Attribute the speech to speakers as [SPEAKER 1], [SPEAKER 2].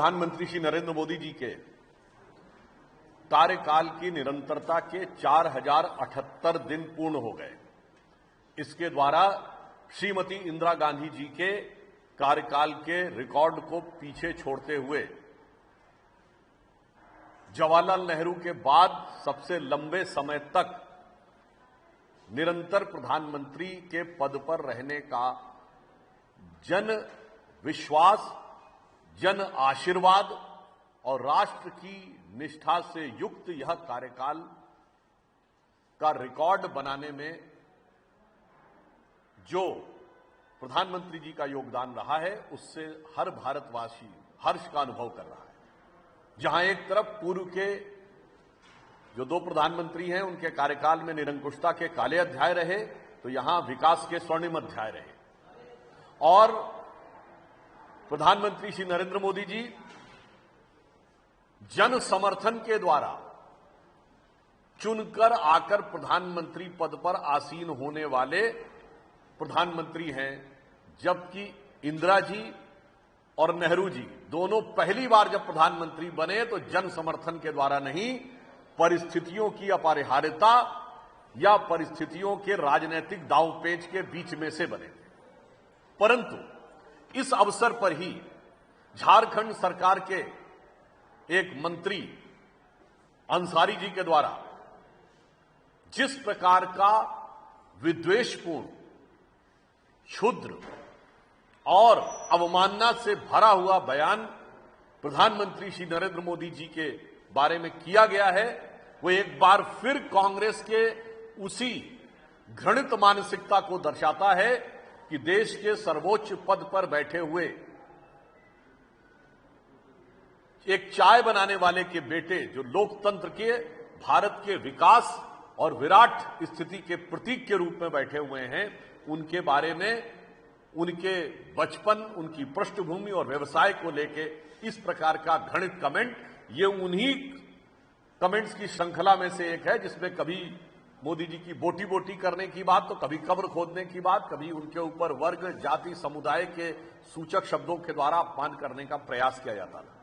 [SPEAKER 1] प्रधानमंत्री श्री नरेंद्र मोदी जी के कार्यकाल की निरंतरता के 4078 दिन पूर्ण हो गए। इसके द्वारा श्रीमती इंदिरा गांधी जी के कार्यकाल के रिकॉर्ड को पीछे छोड़ते हुए जवाहरलाल नेहरू के बाद सबसे लंबे समय तक निरंतर प्रधानमंत्री के पद पर रहने का जन विश्वास, जन आशीर्वाद और राष्ट्र की निष्ठा से युक्त यह कार्यकाल का रिकॉर्ड बनाने में जो प्रधानमंत्री जी का योगदान रहा है, उससे हर भारतवासी हर्ष का अनुभव कर रहा है। जहां एक तरफ पूर्व के जो दो प्रधानमंत्री हैं, उनके कार्यकाल में निरंकुशता के काले अध्याय रहे, तो यहां विकास के स्वर्णिम अध्याय रहे। और प्रधानमंत्री श्री नरेंद्र मोदी जी जन समर्थन के द्वारा चुनकर आकर प्रधानमंत्री पद पर आसीन होने वाले प्रधानमंत्री हैं, जबकि इंदिरा जी और नेहरू जी दोनों पहली बार जब प्रधानमंत्री बने तो जन समर्थन के द्वारा नहीं, परिस्थितियों की अपरिहार्यता या परिस्थितियों के राजनीतिक दांवपेच के बीच में से बने थे। परंतु इस अवसर पर ही झारखंड सरकार के एक मंत्री अंसारी जी के द्वारा जिस प्रकार का विद्वेषपूर्ण, क्षुद्र और अवमानना से भरा हुआ बयान प्रधानमंत्री श्री नरेंद्र मोदी जी के बारे में किया गया है, वो एक बार फिर कांग्रेस के उसी घृणित मानसिकता को दर्शाता है कि देश के सर्वोच्च पद पर बैठे हुए एक चाय बनाने वाले के बेटे, जो लोकतंत्र के, भारत के विकास और विराट स्थिति के प्रतीक के रूप में बैठे हुए हैं, उनके बारे में, उनके बचपन, उनकी पृष्ठभूमि और व्यवसाय को लेके इस प्रकार का घृणित कमेंट, ये उन्हीं कमेंट्स की श्रृंखला में से एक है जिसमें कभी मोदी जी की बोटी बोटी करने की बात, तो कभी कब्र खोदने की बात, कभी उनके ऊपर वर्ग, जाति, समुदाय के सूचक शब्दों के द्वारा अपमान करने का प्रयास किया जाता था।